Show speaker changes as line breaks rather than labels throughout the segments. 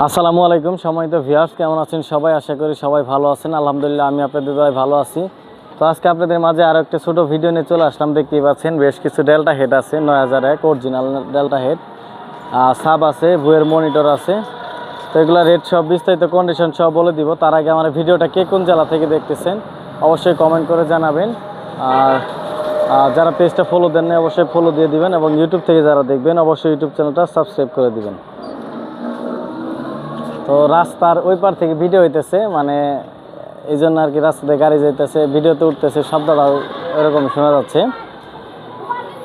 আসসালামু আলাইকুম সম্মানিত ভিউয়ার্স, কেমন আছেন সবাই? আশা করি সবাই ভালো আছেন। আলহামদুলিল্লাহ আমি আপনাদের দয়ায় ভালো আছি। তো আজকে আপনাদের মাঝে আরও একটা ছোটো ভিডিও নিয়ে চলে আসলাম। দেখতেই পাচ্ছেন বেশ কিছু ডেল্টা হেড আছে, 9001 অরিজিনাল ডেল্টা হেড, সাব আছে, বুয়ের মনিটর আছে। তো এগুলো রেট সব বিস্তারিত কন্ডিশন সব বলে দিব। তার আগে আমার ভিডিওটা কে কোন জেলা থেকে দেখতেছেন অবশ্যই কমেন্ট করে জানাবেন। আর যারা পেজটা ফলো দেন না অবশ্যই ফলো দিয়ে দিবেন, এবং ইউটিউব থেকে যারা দেখবেন অবশ্যই ইউটিউব চ্যানেলটা সাবস্ক্রাইব করে দিবেন। তো রাস্তার ওই পার থেকে ভিডিও হইতেছে, মানে এই জন্য আর কি, রাস্তাতে গাড়ি যাইতেছে, ভিডিওতে উঠতেছে, শব্দটাও এরকম শোনা যাচ্ছে।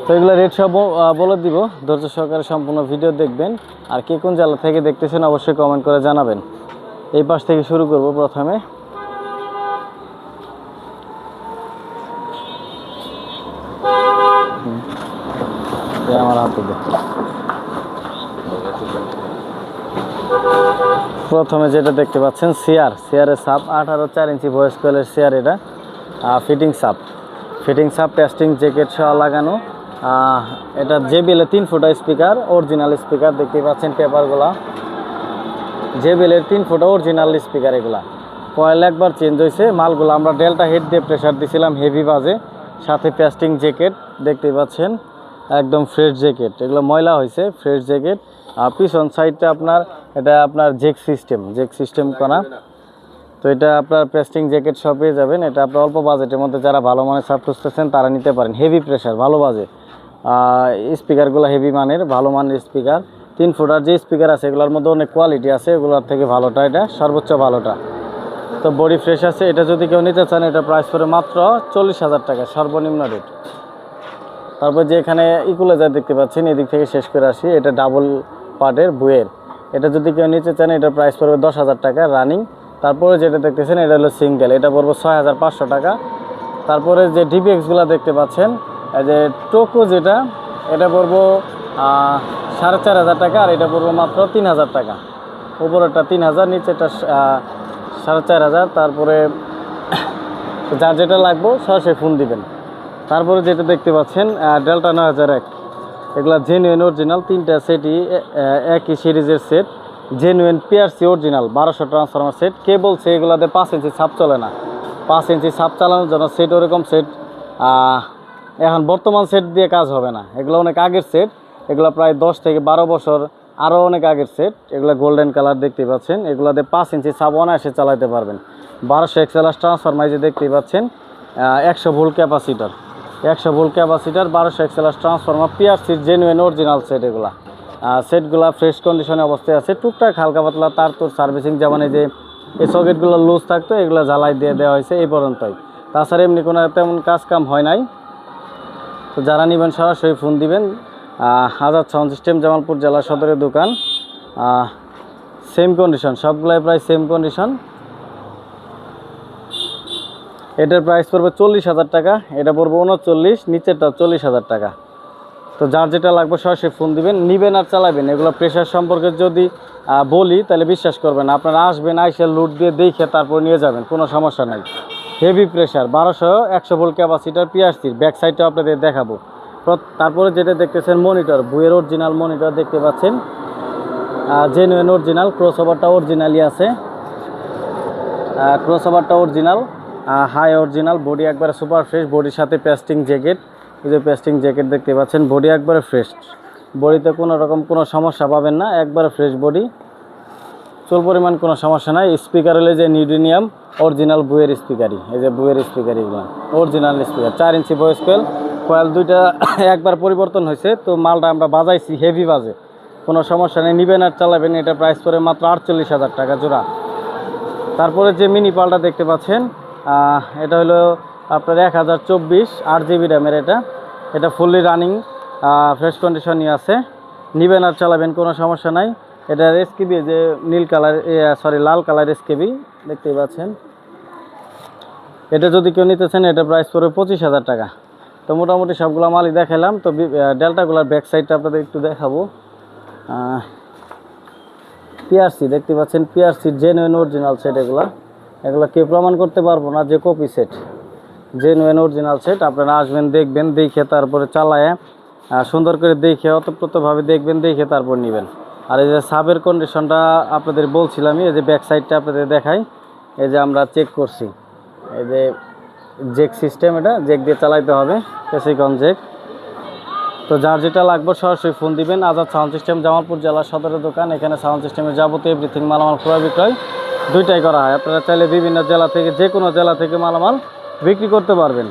তো এগুলো রেট সব বলে দিব, ধৈর্য সহকারে সম্পূর্ণ ভিডিও দেখবেন। আর কে কোন জেলা থেকে দেখতেছেন অবশ্যই কমেন্ট করে জানাবেন। এই পাশ থেকে শুরু করব প্রথমে। আমার হাতে প্রথমে যেটা দেখতে পাচ্ছেন সিআরের সাপ 18.4 ইঞ্চি ভয়েস কয়েলের সিআর। এটা ফিটিং সাপ টেস্টিং জ্যাকেট সহ লাগানো। এটা জেবিএল 3 ফুটা স্পিকার, অরিজিনাল স্পিকার দেখতে পাচ্ছেন। পেপারগুলা জেবিএলের 3 ফুটা অরিজিনাল স্পিকার। এগুলা কয়েল একবার চেঞ্জ হয়েছে। মালগুলো আমরা ডেল্টা হেড দিয়ে প্রেশার দিছিলাম হেভি বাজে, সাথে টেস্টিং জ্যাকেট দেখতে পাচ্ছেন, একদম ফ্রেশ জ্যাকেট। এগুলো ময়লা হয়েছে, ফ্রেশ জ্যাকেট। আর পিছন সাইডটা আপনার জেক সিস্টেম করা। তো এটা আপনার পেস্টিং জ্যাকেট সব পেয়ে যাবেন। এটা আপনার অল্প বাজেটের মধ্যে যারা ভালো মানের সাপ খুঁজতেছেন তারা নিতে পারেন। হেভি প্রেশার, ভালো বাজে। স্পিকারগুলো হেভি মানের, ভালো মানের স্পিকার। 3 ফুটার যে স্পিকার আছে এগুলোর মধ্যে অনেক কোয়ালিটি আছে, এগুলোর থেকে ভালোটা, এটা সর্বোচ্চ ভালোটা। তো বডি ফ্রেশ আছে। এটা যদি কেউ নিতে চান এটা প্রাইস পড়ে মাত্র 40,000 টাকা, সর্বনিম্ন রেট। তারপর যে এখানে ইকুলাইজার দেখতে পাচ্ছেন, এদিক থেকে শেষ করে আসি। এটা ডাবল পার্টের বুয়ের। এটা যদি কেউ নিতে চান এটা প্রাইস পড়বে 10,000 টাকা রানিং। তারপরে যেটা দেখতেছেন এটা হলো সিঙ্গেল, এটা পড়বে 6,500 টাকা। তারপরে যে ডিবিএক্সগুলো দেখতে পাচ্ছেন, এই যে টোকো যেটা, এটা পড়বো 4,500 টাকা, আর এটা পড়বো মাত্র 3,000 টাকা। উপরেরটা 3,000, নিচেরটা 4,500। তারপরে যার যেটা লাগবে সরাসরি ফোন দিবেন। তারপরে যেটা দেখতে পাচ্ছেন ডেল্টা 9001, এগুলা জেনুইন অরিজিনাল 3টা সেটই একই সিরিজের set. Genuine PRC original 1200 transformer set. কে বলছে এগুলাতে 5 ইঞ্চি সাপ চলে না? 5 ইঞ্চি সাপ চালানোর জন্য সেট, ওরকম সেট এখন বর্তমান সেট দিয়ে কাজ হবে না। এগুলো অনেক আগের সেট, এগুলো প্রায় 10 থেকে 12 বছর আরও অনেক আগের সেট। এগুলো গোল্ডেন কালার দেখতে পাচ্ছেন। এগুলোতে 5 ইঞ্চি সাপ অনায়াসে চালাতে পারবেন। 1200 এক্সএলআর ট্রান্সফরমার যে দেখতেই পাচ্ছেন, 100 ভোল্ট ক্যাপাসিটার, 1200 এক্সএলআর ট্রান্সফরমার, পিআরসির জেনুইন অরিজিনাল সেট। এগুলা সেটগুলা ফ্রেশ কন্ডিশনে অবস্থায় আছে। টুকটাক হালকা পাতলা তার তোর সার্ভিসিং, যেমন এই যে এই সকেটগুলো লুজ থাকতো এগুলো ঝালাই দিয়ে দেওয়া হয়েছে এই পর্যন্তই। তাছাড়া এমনি কোনো তেমন কাজ কাম হয় নাই। তো যারা নেবেন সরাসরি ফোন দিবেন। আজাদ সাউন্ড সিস্টেম, জামালপুর জেলা সদরের দোকান। সেম কন্ডিশন, সবগুলাই প্রায় সেম কন্ডিশন। এটার প্রাইস পড়বে 40,000 টাকা, এটা পড়বে 39, নিচেরটা 40,000 টাকা। তো যার যেটা লাগবে সরাসরি ফোন দিবেন, নিবেন আর চালাবেন। এগুলো প্রেশার সম্পর্কে যদি বলি তাহলে বিশ্বাস করবেন। আপনারা আসবেন, আইসে লুট দিয়ে দেখে তারপর নিয়ে যাবেন, কোনো সমস্যা নাই। হেভি প্রেশার, 1200 100 ভোল্ট ক্যাপাসিটার পিআরসির। ব্যাক সাইডটাও আপনাদের দেখাবো। তারপরে যেটা দেখতেছেন মনিটর, বুয়ের অরিজিনাল মনিটর দেখতে পাচ্ছেন, জেনুইন অরিজিনাল। ক্রসওভারটা অরিজিনালই আছে, ক্রসওভারটা অরিজিনাল, হাই অরিজিনাল। বডি একবারে সুপার ফ্রেশ, বডির সাথে পেস্টিং জ্যাকেট। এই যে পেস্টিং জ্যাকেট দেখতে পাচ্ছেন, বডি একবারে ফ্রেশ। বডিতে কোনো রকম কোনো সমস্যা পাবেন না, একবারে ফ্রেশ বডি, চুল পরিমাণ কোনো সমস্যা নাই। স্পিকার হলে যে নিউডিনিয়াম অরিজিনাল বুয়ের স্পিকারই, এই যে বুয়ের স্পিকারইগুলো original speaker. 4 inch voice coil দুইটা একবার পরিবর্তন হয়েছে। তো মালটা আমরা বাজাইছি, হেভি বাজে, কোনো সমস্যা নেই। নিবেন আর চালাবেন। এটা প্রাইস পড়ে মাত্র 48,000 টাকা জোড়া। তারপরে যে মিনি পালটা দেখতে পাচ্ছেন, এটা হলো আপনার 1024 8GB র্যামের। এটা ফুললি রানিং, ফ্রেশ কন্ডিশনই আছে। নিবেন আর চালাবেন, কোনো সমস্যা নাই। এটার এসকেবি যে নীল কালার, লাল কালার এসকেবি দেখতেই পাচ্ছেন। এটা যদি কেউ নিতেছেন এটা প্রাইস পড়বে 25,000 টাকা। তো মোটামুটি সবগুলো মালই দেখালাম। তো ডেল্টাগুলোর ব্যাক সাইডটা আপনাদের একটু দেখাবো। পিআরসি দেখতে পাচ্ছেন, পিআরসির জেনুইন অরিজিনাল সেট। এগুলো কেউ প্রমাণ করতে পারবো না যে copy set, genuine original set. আপনারা আসবেন, দেখবেন, দেখে তারপরে চালায় সুন্দর করে দেখে অতপ্রতভাবে দেখবেন, দেখে তারপর নেবেন। আর এই যে সাবের কন্ডিশনটা আপনাদের বলছিলামই, এই যে ব্যাক সাইডটা আপনাদের দেখাই। এই যে আমরা চেক করছি, এই যে জেক সিস্টেম, এটা জেক দিয়ে চালাইতে হবে, পেসিকন জেক। তো যার যেটা লাগবে সরাসরি ফোন দিবেন। আজাদ সাউন্ড সিস্টেম জামালপুর জেলার সদরের দোকান। এখানে সাউন্ড সিস্টেমের যাবতীয় এভরিথিং মালামাল ক্রয় বিক্রয় দুইটাই করা হয়। আপনারা চাইলে বিভিন্ন জেলা থেকে, যে কোনো জেলা থেকে মালামাল বিক্রি করতে পারবেন।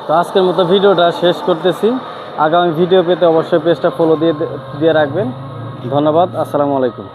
তো আজকের মতো ভিডিওটা শেষ করতেছি। আগামী ভিডিও পেতে অবশ্যই পেজটা ফলো দিয়ে রাখবেন। ধন্যবাদ। আসসালামু আলাইকুম।